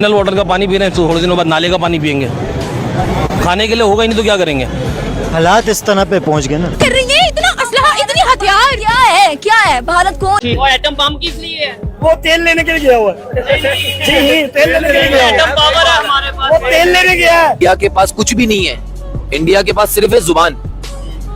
Mineral water का पानी P रहे हैं, थोड़े दिनों बाद नाले का पानी पियेंगे। खाने के लिए होगा ही नहीं तो क्या करेंगे। हालात इस तरह पे पहुंच गए ना। कर रही है इतना असलहा, इतनी हथियार, क्या है भारत कौन? वो एटम बम किस लिए है? वो तेल लेने के लिए गया हुआ है। जी, तेल लेने के लिए गया एटम है। पावर है हमारे पास। वो तेल लेने गया है। इंडिया के पास कुछ भी नहीं है। इंडिया के पास सिर्फ है जुबान।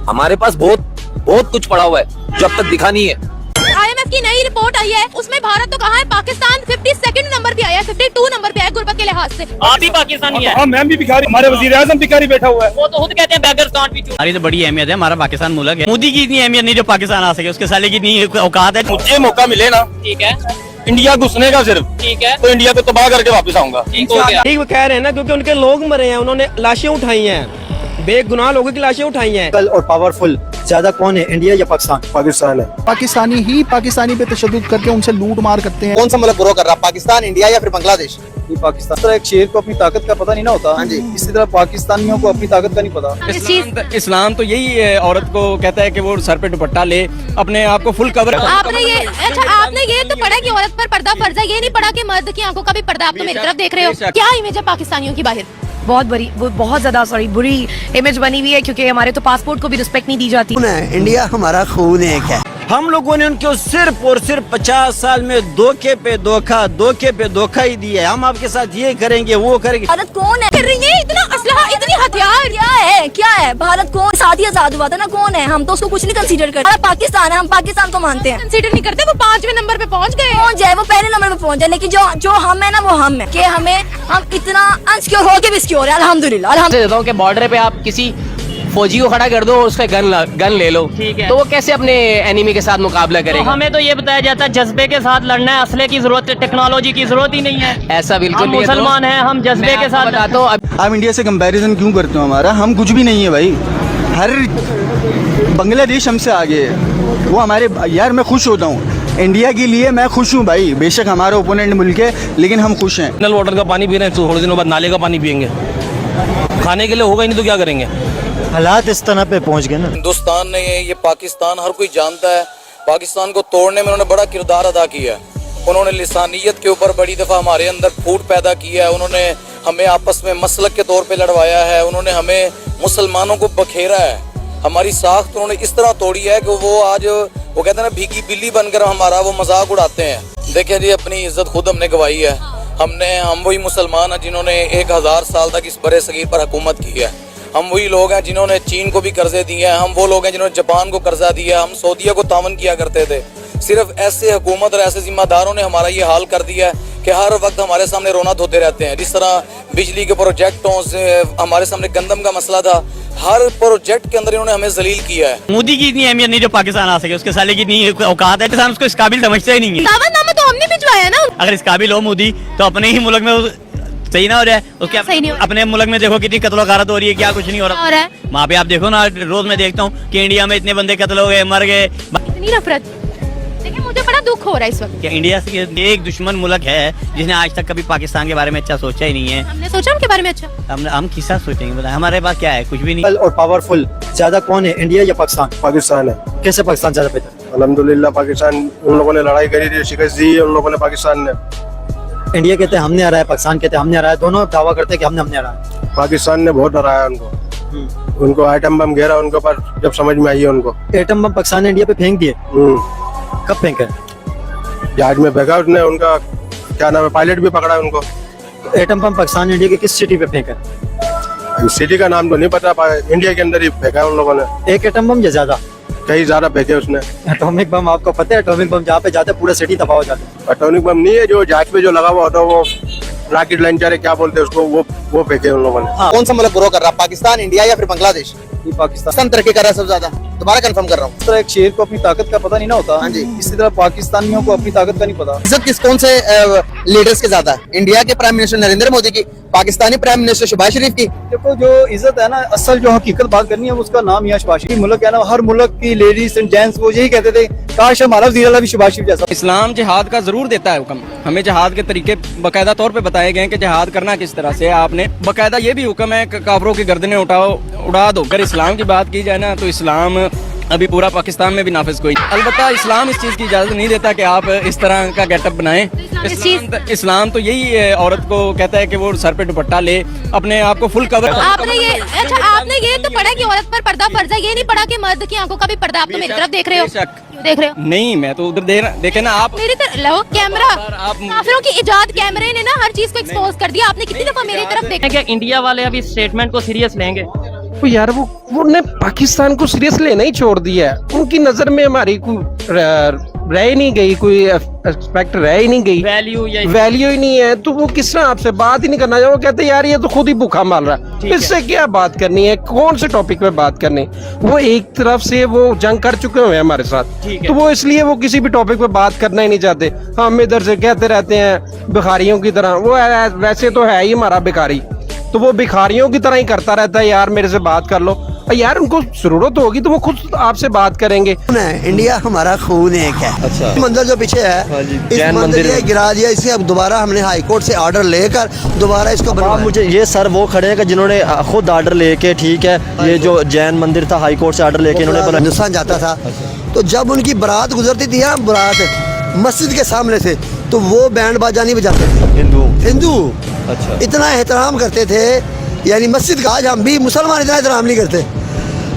हमारे पास बहुत कुछ पड़ा हुआ है जो अब तक दिखा नहीं है। IMF की नई रिपोर्ट आई है, उसमें भारत तो कहाँ है, पाकिस्तान 52 नंबर पे आया है, 52 नंबर पे आया गुर्बत के लिहाज से। आप भी पाकिस्तानी है। हाँ, मैम भी भिखारी, हमारे वजीर आजम भिखारी बैठा हुआ है। वो तो खुद कहते हैं बेगर्स कांट बी हमारी तो बड़ी अहमियत है, हमारा पाकिस्तान मुल्क है। मोदी की इतनी अहमियत नहीं जो पाकिस्तान आ सके, उसके साले की इतनी औकात है। मुझे मौका मिले ना ठीक है, इंडिया घुसने का सिर्फ, ठीक है, तो इंडिया को तबाह करके वापस आऊंगा। ठीक हो गया। ठीक वो कह रहे हैं ना, क्योंकि उनके लोग मरे हैं, उन्होंने लाशें उठाई हैं, बेगुनाह लोगों की लाशें उठाई हैं। कल और पावरफुल ज्यादा कौन है, इंडिया या पाकिस्तान? पाकिस्तान है। पाकिस्तानी ही पाकिस्तानी पे तशद्दुद करके उनसे लूट मार करते हैं। कौन सा मुल्क ग्रो कर रहा, पाकिस्तान, इंडिया या फिर बांग्लादेश? पाकिस्तान। तरह एक शेर को अपनी ताकत का पता नहीं ना होता। हाँ जी, इसी तरह पाकिस्तानियों को अपनी ताकत का नहीं पता। इस्लाम तो यही है, औरत को कहता है कि वो सर पे दुपट्टा ले, अपने आप को फुल कवर। आपने ये तो पढ़ा कि औरत पर पर्दा फर्ज है, ये नहीं पढ़ा कि मर्द की आंखों का भी पर्दा। आप तो मेरी तरफ देख रहे हो। क्या इमेज है पाकिस्तानियों की बाहर? बहुत ज्यादा बुरी इमेज बनी हुई है, क्योंकि हमारे तो पासपोर्ट को भी रिस्पेक्ट नहीं दी जाती। इंडिया हमारा खून एक है। हम लोगों ने उनको सिर्फ और सिर्फ 50 साल में धोखे पे धोखा ही दिया है। हम आपके साथ ये करेंगे, वो करेंगे। भारत कौन है? कर रही है इतना असलहा, इतनी हथियार, क्या है भारत कौन? साथ ही आजाद हुआ था ना, कौन है? हम तो उसको कुछ नहीं कंसीडर करते। पाकिस्तान है, हम पाकिस्तान को मानते हैं, कंसीडर नहीं करते। वो 5वें नंबर पे पहुंच गए, पहुंच जाए, वो पहले नंबर पे पहुंच जाए, लेकिन जो हम है ना, वो हम है कि हम इतना अनसिक्योर हो के भी सिक्योर है। अल्हम्दुलिल्लाह। देता हूँ कि बॉर्डर पे आप किसी फौजी को खड़ा कर दो और उसका गन ले लो, ठीक है, तो वो कैसे अपने एनिमी के साथ मुकाबला करेगा? तो हमें तो ये बताया जाता है जज्बे के साथ लड़ना है, असले की जरूरत है, टेक्नोलॉजी की जरूरत ही नहीं है। ऐसा बिल्कुल नहीं है। मुसलमान हैं हम, जज्बे के साथ बताता हूँ। आप इंडिया से कंपैरिजन क्यों करते हो? हमारा हम कुछ भी नहीं है भाई। हर बांग्लादेश हमसे आगे है। वो हमारे यार, मैं खुश होता हूँ इंडिया के लिए, मैं खुश हूँ भाई। बेशक हमारा ओपोनेंट मुल्क है, लेकिन हम खुश हैं। मिनरल वाटर का पानी पी रहे हैं, थोड़े दिनों बाद नाले का पानी पियेंगे। खाने के लिए होगा ही नहीं तो क्या करेंगे। हालात इस तरह पे पहुंच गए ना। हिंदुस्तान ने ये पाकिस्तान हर कोई जानता है, पाकिस्तान को तोड़ने में उन्होंने बड़ा किरदार अदा किया है। उन्होंने लिसानियत के ऊपर बड़ी दफ़ा हमारे अंदर फूट पैदा किया है। उन्होंने हमें आपस में मसलक के तौर पे लड़वाया है। उन्होंने हमें मुसलमानों को बखेरा है। हमारी साख्त उन्होंने इस तरह तोड़ी है कि वो आज वो कहते हैं ना, भीगी बिल्ली बनकर हमारा वो मजाक उड़ाते हैं। देखें जी, अपनी इज्जत खुद हमने गवाई है। हम वही मुसलमान हैं जिन्होंने 1000 साल तक इस बड़े सगीर पर हुकूमत की है। हम वही लोग हैं जिन्होंने चीन को भी कर्जे दिए हैं। हम वो लोग हैं जिन्होंने जापान को कर्जा दिया। हम सऊदीया को तावन किया करते थे। सिर्फ ऐसे हुकूमत और ऐसे जिम्मेदारों ने हमारा ये हाल कर दिया है कि हर वक्त हमारे सामने रोना धोते रहते हैं। जिस तरह बिजली के प्रोजेक्टों से हमारे सामने गंदम का मसला था, हर प्रोजेक्ट के अंदर इन्होंने हमें जलील किया है। मोदी की इतनी अहमियत नहीं जो पाकिस्तान आ सके, उसके साले की इतनी औकात है, किसान उसको इस काबिल समझते ही नहीं है। दावतनामा तो हमने भिजवाया ना। अगर इस काबिल हो मोदी, तो अपने ही मुल्क में सही ना हो रहा है उसके। सही नहीं हो रहा। अपने मुल्क में देखो कितनी कत्ल गारत हो रही है, क्या कुछ नहीं हो रहा है। वहाँ पे आप देखो ना, रोज मैं देखता हूँ कि इंडिया में इतने बंदे कत्ल हो गए, मर गए। इतनी नफरत, देखिए मुझे बड़ा दुख हो रहा है इस वक्त। क्या इंडिया से एक दुश्मन मुल्क है जिसने आज तक कभी पाकिस्तान के बारे में अच्छा सोचा ही नहीं है? हमने सोचा उनके बारे में अच्छा। हम किसका सोचेंगे बताएं? हमारे पास क्या है? कुछ भी नहीं। कल और पावरफुल ज्यादा कौन है, इंडिया या पाकिस्तान? पाकिस्तान है। कैसे पाकिस्तान ज्यादा बेहतर? अल्हम्दुलिल्लाह, पाकिस्तान, उन लोगों ने लड़ाई करी थी, शिकस्त दी उन लोगों ने, पाकिस्तान ने। इंडिया कहते हैं हमने हराया है, पाकिस्तान कहते हैं हमने हराया है। दोनों दावा करते हैं कि हमने हराया है। पाकिस्तान ने बहुत हराया उनको। उनको आइटम बम घेरा उनके ऊपर, जब समझ में आई है उनको। एटम बम पाकिस्तान ने इंडिया पे फेंक दिए। कब फेंका? जहाज में फेंका उसने। उनका क्या नाम है, पायलट भी पकड़ा है उनको। एटम बम पाकिस्तान ने इंडिया के किस सिटी पे फेंका? सिटी का नाम तो नहीं पता, इंडिया के अंदर ही फेंका है उन लोगों ने। एक एटम बम या ज्यादा? कहीं ज्यादा फेंके उसने। एटॉमिक बम आपको पता है? एटॉमिक बम जहाँ पे जाते हैं पूरा सिटी तबाह हो जाता है। एटॉमिक बम नहीं है, जो जहाज पे जो लगा हुआ होता है, वो रॉकेट लॉन्चर क्या बोलते हैं उसको, वो फेंके उन लोगों ने। कौन सा मुल्क ग्रो कर रहा, पाकिस्तान, इंडिया या फिर बांग्लादेश? पाकिस्तान तरक्की कर रहा है सबसे ज्यादा। दोबारा कंफर्म कर रहा हूँ। इस तरह एक शेर को अपनी ताकत का पता नहीं ना होता। हाँ जी। इसी तरह पाकिस्तानियों को अपनी ताकत का नहीं पता। इज्जत किस कौन से लीडर्स के ज्यादा है? इंडिया के प्राइम मिनिस्टर नरेंद्र मोदी की, पाकिस्तानी प्राइम मिनिस्टर शहबाज शरीफ की? देखो, जो इज्जत है ना, असल जो हकीकत बात करनी है, उसका नाम यहाँ शहबाज शरीफ। मुल्क है ना, हर मुल्क की लेडीज एंड जेंट्स वो यही कहते थे, काश हमारा वज़ीर आला भी शहबाज शरीफ जैसा। इस्लाम जिहाद का जरूर देता है हुक्म। हमें जिहाद के तरीके बाकायदा तौर पे बताए गए कि जिहाद करना किस तरह से। आपने बाकायदा ये भी हुक्म है कि काफरों की गर्दनें उड़ा दो। अगर इस्लाम की बात की जाए ना, तो इस्लाम अभी पूरा पाकिस्तान में भी नाफिज कोई। अलबत्ता इस्लाम इस चीज़ की इजाज़त नहीं देता कि आप इस तरह का गेटअप बनाएं। इस्लाम तो यही औरत को कहता है कि वो सर पे दुपट्टा ले, अपने आप को फुल कवर। आपने ये तो पढ़ा कि औरत पर पर्दा फर्ज है, ये नहीं पढ़ा कि मर्द की आंखों का भी पर्दा। आप तो मेरी तरफ देख रहे हो, देख रहे हो? नहीं, मैं तो उधर देखे ना आप मेरी तरफ लो कैमरा। काफिरों की इजाद कैमरे ने ना हर चीज को एक्सपोज कर दिया। आपने कितनी दफा मेरी तरफ देखा? क्या इंडिया वाले अभी स्टेटमेंट को सीरियस लेंगे? तो यार वो ने पाकिस्तान को सीरियस लेना ही छोड़ दिया है। उनकी नजर में हमारी कोई रह नहीं गई, कोई एक्सपेक्ट रह ही नहीं गई, वैल्यू ही नहीं है। तो वो किस तरह आपसे बात ही नहीं करना चाहिए। वो कहते यार ये तो खुद ही भूखा मार रहा है, इससे क्या बात करनी है, कौन से टॉपिक पे बात करनी। वो एक तरफ से वो जंग कर चुके हुए हैं हमारे साथ, तो वो इसलिए वो किसी भी टॉपिक पे बात करना ही नहीं चाहते। हम इधर से कहते रहते हैं भिखारियों की तरह, वो वैसे तो है ही हमारा भिखारी, तो वो भिखारियों की तरह ही करता रहता है, यार मेरे से बात कर लो। यार उनको जरूरत होगी तो वो खुद आपसे बात करेंगे। इंडिया हमारा खून एक है। अच्छा। मंदिर जो पीछे है, इस मंदिर ये गिरा दिया, इसे अब दोबारा हमने हाई कोर्ट से ऑर्डर लेकर दोबारा इसको बनवाया। मुझे ये सर वो खड़े हैं कि जिन्होंने खुद ऑर्डर लेके, ठीक है, ये जो जैन मंदिर था हाई कोर्ट से ऑर्डर लेके इन्होंने हिंदुस्तान जाता था। तो जब उनकी बारात गुजरती थी ना, बारात मस्जिद के सामने से, तो वो बैंड बाजा नहीं बजाते थे। हिंदू अच्छा इतना एहतराम करते थे, यानी मस्जिद का। आज हम भी मुसलमान इतना एहतराम नहीं करते,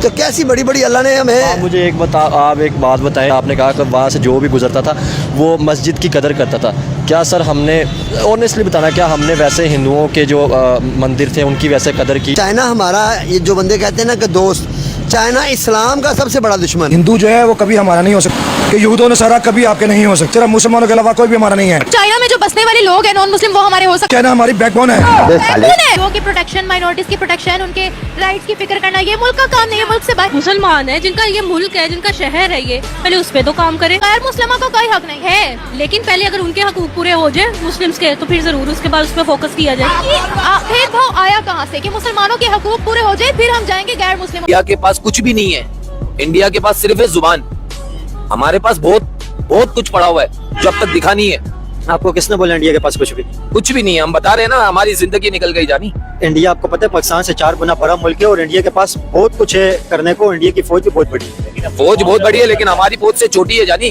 तो कैसी बड़ी बड़ी अल्लाह ने हमें। मुझे एक बात बताएं, आपने कहा कि वहाँ से जो भी गुजरता था वो मस्जिद की कदर करता था। क्या सर हमने ऑनेस्टली बताना, क्या हमने वैसे हिंदुओं के जो मंदिर थे उनकी वैसे कदर की? चाइना हमारा, ये जो बंदे कहते हैं ना कि दोस्त, चाइना इस्लाम का सबसे बड़ा दुश्मन। हिंदू जो है वो कभी हमारा नहीं हो सकता, कि यहूदों ने सारा कभी आपके नहीं हो सकते। सिर्फ मुसलमानों के अलावा कोई भी हमारा नहीं है। चाइना में जो बसने वाले लोग हैं नॉन मुस्लिम, वो हमारे हो सकते हैं। चाइना हमारी बैकबोन है। लोगों की प्रोटेक्शन, माइनॉरिटीज की प्रोटेक्शन, उनके राइट्स की फिक्र करना, ये मुल्क का काम नहीं है। मुल्क से बाहर मुसलमान है, जिनका ये मुल्क है, जिनका शहर है, ये पहले उस पे तो काम करे। गैर मुस्लिमों का कोई हक नहीं है, लेकिन पहले अगर उनके हक पूरे हो जाए मुस्लिम्स के, तो फिर जरूर उसके बाद उस पर फोकस किया जाए। भेदभाव आया कहाँ से कि मुसलमानों के हकूक पूरे हो जाए फिर हम जाएंगे गैर मुस्लिम। इंडिया के पास कुछ भी नहीं है, इंडिया के पास सिर्फ है जुबान। हमारे पास बहुत कुछ पड़ा हुआ है जो अब तक दिखा नहीं है। आपको किसने बोला इंडिया के पास कुछ भी नहीं है? हम बता रहे हैं ना, हमारी जिंदगी निकल गई जानी। इंडिया आपको पता है पाकिस्तान से 4 गुना बड़ा मुल्क है, और इंडिया के पास बहुत कुछ है करने को। इंडिया की फौज भी बहुत बड़ी है। फौज बहुत बड़ी है, लेकिन हमारी फौज से छोटी है जानी।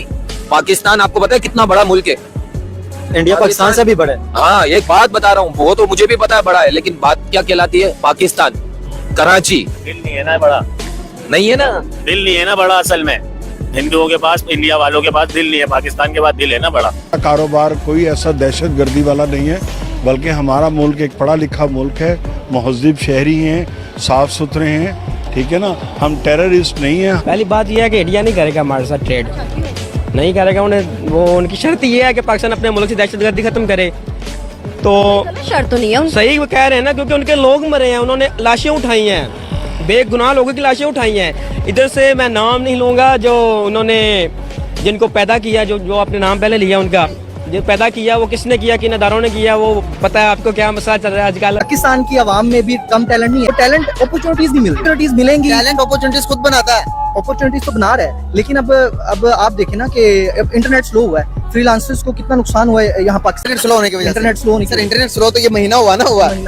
पाकिस्तान आपको पता है कितना बड़ा मुल्क है? इंडिया पाकिस्तान से भी बड़ा है। हाँ, एक बात बता रहा हूँ, वो तो मुझे भी पता है बड़ा है, लेकिन बात क्या कहलाती है? पाकिस्तान, कराची दिल नहीं है ना बड़ा, नहीं है ना, दिल नहीं है ना बड़ा। असल में हिंदुओं के पास, इंडिया वालों के पास दिल नहीं है, पाकिस्तान के पास दिल है ना बड़ा। कारोबार कोई ऐसा दहशतगर्दी वाला नहीं है, बल्कि हमारा मुल्क एक पढ़ा लिखा मुल्क है, महज़िब शहरी हैं, साफ सुथरे हैं, ठीक है ना। हम टेररिस्ट नहीं हैं। पहली बात यह है कि इंडिया नहीं करेगा हमारे साथ ट्रेड, नहीं करेगा। उनकी शर्त ये है कि पाकिस्तान अपने मुल्क से दहशतगर्दी खत्म करे। तो शर्त तो नहीं है, सही वो कह रहे हैं ना, क्योंकि उनके लोग मरे हैं, उन्होंने लाशें उठाई हैं, बेगुनाह लोगों की लाशें उठाई हैं। इधर से मैं नाम नहीं लूँगा, जो उन्होंने जिनको पैदा किया, जो आपने नाम पहले लिया, उनका जो पैदा किया वो किसने किया, किन अदारों ने किया, वो पता है आपको क्या मसला चल रहा है आजकल। पाकिस्तान की आवाम में भी कम टैलेंट नहीं है, टैलेंट अपॉर्चुनिटीज नहीं मिलती। अपॉर्चुनिटीज मिलेंगी, टैलेंट अपॉर्चुनिटीज खुद बनाता है, अपॉर्चुनिटीज तो बना रहा है। लेकिन अब आप देखें ना कि इंटरनेट स्लो हुआ है, फ्रीलांसर्स को कितना नुकसान हुआ है यहाँ पाकिस्तान। स्लो होने की वजह से इंटरनेट स्लो नहीं, सर इंटरनेट स्लो तो ये महीना हुआ ना,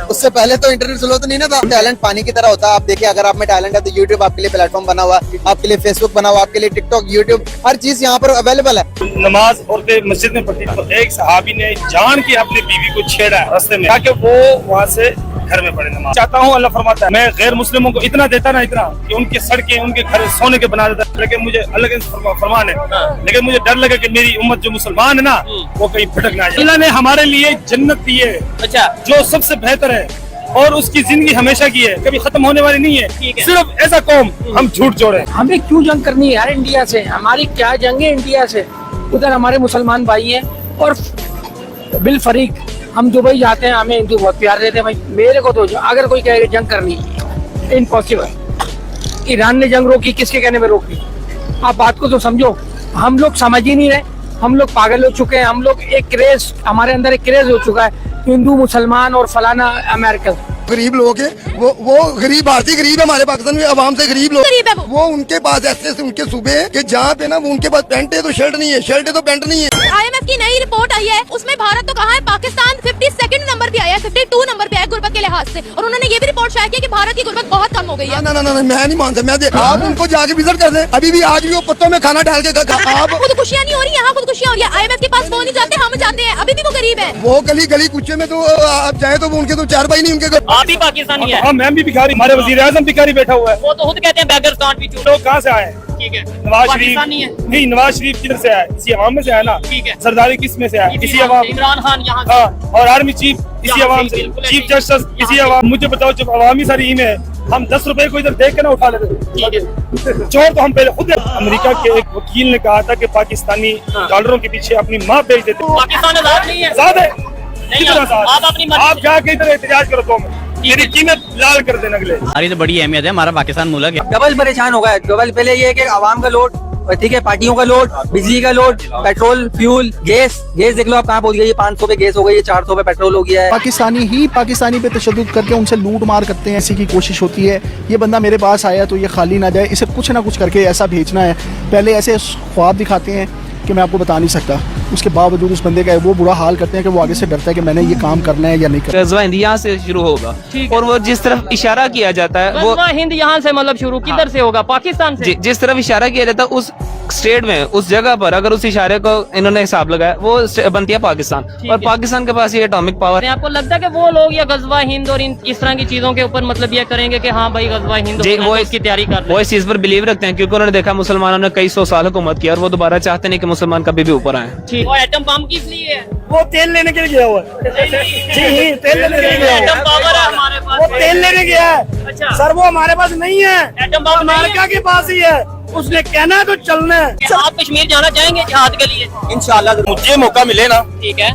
उससे पहले तो इंटरनेट स्लो तो नहीं ना था। टैलेंट पानी की तरह होता है। आप देखिए, अगर आप में टैलेंट है तो यूट्यूब आपके लिए प्लेटफॉर्म बना हुआ है, आपके लिए फेसबुक बना हुआ, आपके लिए टिकटॉक, यूट्यूब, हर चीज यहाँ पर अवेलेबल है। नमाज औरतें मस्जिद में पढ़ती, तो एक सहाबी ने जान के अपनी बीवी को छेड़ा रास्ते में, ताकि वो वहाँ से घर में पढ़े नमाज। चाहता हूँ, अल्लाह फरमाता है, मैं गैर मुस्लिमों को इतना देता ना, इतना कि उनके सड़कें, उनके घर सोने के बना देता, लेकिन मुझे अल्लाह के फरमान है, लेकिन मुझे डर लगे कि मेरी उम्मत जो मुसलमान है ना, वो कहीं भटक ना जाए। अल्लाह ने हमारे लिए जन्नत दी है, अच्छा, जो सबसे बेहतर है, और उसकी जिंदगी हमेशा की है, कभी खत्म होने वाली नहीं है। सिर्फ ऐसा कौम हम झूठ जोड़े। हमें क्यों जंग करनी है यार इंडिया से? हमारी क्या जंग है इंडिया से? उधर हमारे मुसलमान भाई हैं, और बिल फरीक हम दुबई जाते हैं, हमें हिंदू बहुत प्यार देते हैं भाई। मेरे को तो अगर कोई कहे जंग करनी है, इम्पॉसिबल। ईरान ने जंग रोकी, किसके कहने में रोकी? आप बात को तो समझो। हम लोग समझ ही नहीं रहे, हम लोग पागल हो चुके हैं। हम लोग एक क्रेज, हमारे अंदर एक क्रेज हो चुका है, हिंदू मुसलमान और फलाना अमेरिकन। गरीब लोग है, वो गरीब भारतीय गरीब है, हमारे पाकिस्तान में आवाम से गरीब लोग, वो उनके पास ऐसे उनके सूबे है कि जहाँ पे ना वो उनके पास पैंट है तो शर्ट नहीं है, शर्ट है तो पैंट नहीं है। IMF की नई रिपोर्ट आई है, उसमें भारत तो कहाँ है, पाकिस्तान 52 नंबर पे आया है, 52 नंबर पे आया गुर्बत के लिहाज से, और उन्होंने ये भी रिपोर्ट शाया किया कि भारत की गुर्बत बहुत कम हो गई है। ना मैं नहीं मानता। आप उनको जाके विजिट कर दें, अभी भी आज भी वो पत्तों में खाना डाल के आप खुदकुशियां नहीं हो रही, यहाँ खुदकुशियां हो रही है। IMF के पास वो नहीं जाते, हम जाते हैं, अभी भी वो गरीब है। वो गली कुचे में तो आप जाए तो उनके तो 4 भाई नहीं उनके आप भी पाकिस्तानी है। हाँ, मैं भी भिखारी, हमारे वजीर आजम भिखारी बैठा हुआ है। वो तो खुद कहते हैं beggars can't be choosers। लोग कहाँ से आए? ठीक है, नवाज शरीफ पाकिस्तानी है। नहीं, नवाज शरीफ किधर से आया? इसी अवाम में से आया ना। ठीक है, सरदारी किस में से आया? इसी अवाम। इमरान खान यहाँ से। हाँ, और आर्मी चीफ इसी यहाँ अवाम से, से, बिल्कुल चीफ ऐसे ही। जस्टिस इसी अवाम। मुझे बताओ, जब अवामी सारी में हम 10 रुपए को इधर देख के ना उठा लेते। ठीक है, चोर तो हम पहले खुद। अमेरिका के एक वकील ने कहा था कि पाकिस्तानी डॉलरों के पीछे अपनी माँ बेच देते। पाकिस्तान आजाद नहीं है। आजाद है, नहीं, कितना आजाद? आप अपनी मर्जी आप जाके इधर एहतजाज करो तो मेरी कीमत लाल कर देना अगले। हमारी तो बड़ी अहमियत है, हमारा पाकिस्तान मुल्क है। डबल परेशान हो गया। डबल पहले ये है कि आवाम का लोड, ठीक है, पार्टियों का लोड, बिजली का लोड, पेट्रोल, फ्यूल, गैस देख लो आप कहाँ पहुंच गई। ये 500 पे गैस हो गई है, 400 पे पेट्रोल हो गया है। पाकिस्तानी पे तशद्दुद करके उनसे लूट मार करते हैं, ऐसी की कोशिश होती है। ये बंदा मेरे पास आया तो ये खाली ना जाए, इसे कुछ ना कुछ करके ऐसा भेजना है। पहले ऐसे ख्वाब दिखाते हैं कि मैं आपको बता नहीं सकता, उसके बावजूद उस बंदे का वो बुरा हाल करते हैं कि वो आगे से डरता है कि मैंने ये काम करना है या नहीं करना। गज़वा हिंद यहाँ से शुरू होगा, और वो जिस तरफ इशारा किया जाता है वो हिंद यहाँ से मतलब शुरू किधर से होगा? पाकिस्तान से। जिस तरफ इशारा किया जाता है उस स्टेट में, उस जगह पर अगर उस इशारे को इन्होंने हिसाब लगाया, वो बनती है पाकिस्तान। और पाकिस्तान के पास ये एटॉमिक पावर है। आपको लगता है कि वो लोग या गज़वा हिंद और इस तरह की चीजों के ऊपर मतलब ये करेंगे कि हाँ भाई गज़वा हिंद वो इसकी तैयारी कर वो इस चीज पर बिलीव रखते हैं, क्योंकि उन्होंने देखा मुसलमानों ने कई 100 साल हुकूमत की, और वो दोबारा चाहते नहीं कि मुसलमान कभी भी ऊपर आए। वो एटम बम किस लिए है? वो तेल लेने के लिए गया हुआ है। जी, तेल लेने के लिए गया एटम पावर है हमारे पास। वो तेल लेने गया है। अच्छा सर, वो हमारे पास नहीं है, एटम बम अमेरिका के पास ही है। उसने कहना है तो चलना है। आप कश्मीर जाना चाहेंगे जिहाद के लिए? इंशाल्लाह मुझे मौका मिले ना ठीक है,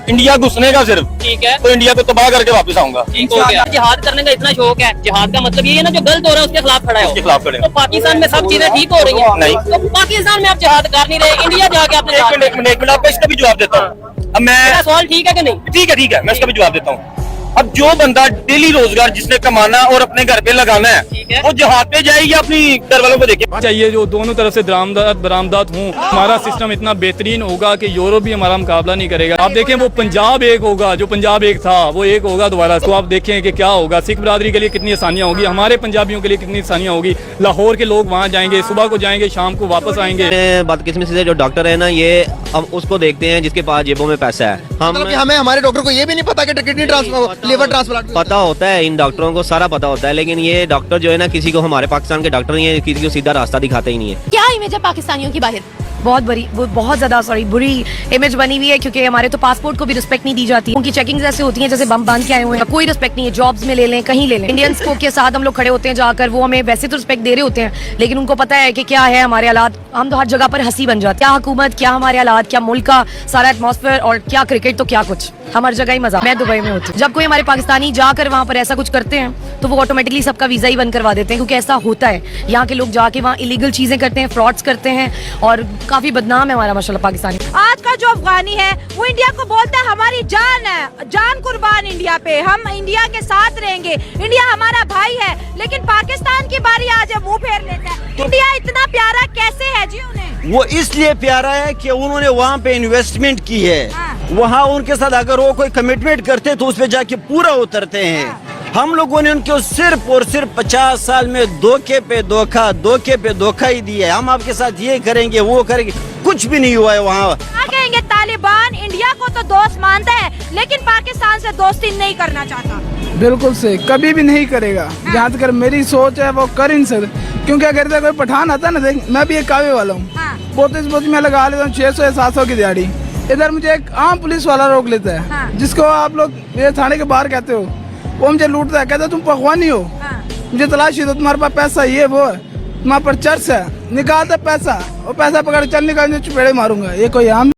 इंडिया घुसने का सिर्फ, ठीक है, तो इंडिया को तबाह करके वापस आऊंगा। ठीक हो गया। जिहाद करने का इतना शौक है, जिहाद का मतलब ये है ना जो गलत हो रहा है उसके खिलाफ खड़ा है। उसके खिलाफ खड़े तो पाकिस्तान में सब चीजें ठीक हो रही है? नहीं। तो पाकिस्तान में आप जिहाद कर नहीं रहे, इंडिया जाके आपने एक मिनट आपको इसका भी जवाब देता हूँ। अब मेरा मैं, सवाल ठीक है कि नहीं? ठीक है, मैं इसका भी जवाब देता हूँ। अब जो बंदा डेली रोजगार जिसने कमाना और अपने घर पे लगाना है, वो जहाज पे जाएगी अपनी घर वालों को देखे चाहिए जो दोनों तरफ से बरामदात हूँ। हमारा सिस्टम इतना बेहतरीन होगा कि यूरोप भी हमारा मुकाबला नहीं करेगा। आप देखें वो पंजाब एक होगा, जो पंजाब एक था वो एक होगा दोबारा। तो आप देखें कि क्या होगा, सिख बरादरी के लिए कितनी आसानियाँ होगी, हमारे पंजाबियों के लिए कितनी आसानियाँ होगी। लाहौर के लोग वहाँ जाएंगे, सुबह को जाएंगे, शाम को वापस आएंगे। बदकिस्मती से जो डॉक्टर है ना, ये हम उसको देखते हैं जिसके पास जेबों में पैसा है। हमें हमारे डॉक्टर को ये भी नहीं पता कि किडनी ट्रांसप्लांट, लिवर ट्रांसप्लांट पता होता है, इन डॉक्टरों को सारा पता होता है, लेकिन ये डॉक्टर जो है ना, किसी को, हमारे पाकिस्तान के डॉक्टर नहीं है, किसी को सीधा रास्ता दिखाते ही नहीं है। क्या इमेज है पाकिस्तानियों की बाहर? बहुत ज्यादा बुरी इमेज बनी हुई है, क्योंकि हमारे तो पासपोर्ट को भी रिस्पेक्ट नहीं दी जाती। उनकी चेकिंग ऐसे होती है जैसे बम बांध के आए हुए हैं, कोई रिस्पेक्ट नहीं है। जॉब्स में ले लें, कहीं ले लें, इंडियंस को के साथ हम लोग खड़े होते हैं जाकर, वो हमें वैसे तो रिस्पेक्ट दे रहे होते हैं, लेकिन उनको पता है कि क्या है हमारे हालात। हम तो हर जगह पर हंसी बन जाते हैं, क्या हुकूमत, क्या हमारे हालात, क्या मुल्क का सारा एटमॉस्फेयर, और क्या क्रिकेट तो क्या कुछ, हम हर जगह ही मजा। मैं दुबई में होती हूँ, जब कोई हमारे पाकिस्तानी जाकर वहाँ पर ऐसा कुछ करते हैं तो वो ऑटोमेटिकली सबका वीजा ही बंद करवा देते हैं, क्योंकि ऐसा होता है। यहाँ के लोग जाके वहाँ इलीगल चीजें करते हैं, फ्रॉड्स करते हैं, और काफी बदनाम है हमारा माशाल्लाह पाकिस्तानी। आज का जो अफगानी है वो इंडिया को बोलता है हमारी जान है, जान कुर्बान इंडिया पे, हम इंडिया के साथ रहेंगे, इंडिया हमारा भाई है। लेकिन पाकिस्तान की बारी आज मुंह फेर लेता है। इंडिया इतना प्यारा कैसे है जी उन्हें? वो इसलिए प्यारा है कि उन्होंने वहाँ पे इन्वेस्टमेंट की है। वहाँ उनके साथ अगर वो कोई कमिटमेंट करते तो उस पे जाके पूरा उतरते हैं। हम लोगों ने उनको सिर्फ और सिर्फ 50 साल में धोखे पे धोखा ही दिया है। हम आपके साथ ये करेंगे, वो करेंगे, कुछ भी नहीं हुआ है वहाँ। कहेंगे तालिबान इंडिया को तो दोस्त मानता है, लेकिन पाकिस्तान से दोस्ती नहीं करना चाहता। बिल्कुल से कभी भी नहीं करेगा। जहाँ तक मेरी सोच है वो कर ही नहीं सकते, क्योंकि अगर इधर कोई पठान आता है ना, देख मैं भी एक कावे वाला हूँ, बहुत मैं लगा लेता हूँ 600 या 700 की दिहाड़ी। इधर मुझे एक आम पुलिस वाला रोक लेता है, जिसको आप लोग ये थाने के बाहर कहते हो, वो मुझे लूटता है, कहता है तुम पकवानी हो, मुझे तलाशी दो, तुम्हारे पास पैसा ये वो है, तुम्हारे पर चर्च है, निकालता पैसा, वो पैसा पकड़ चल निकाल चपेड़े मारूंगा। ये कोई आम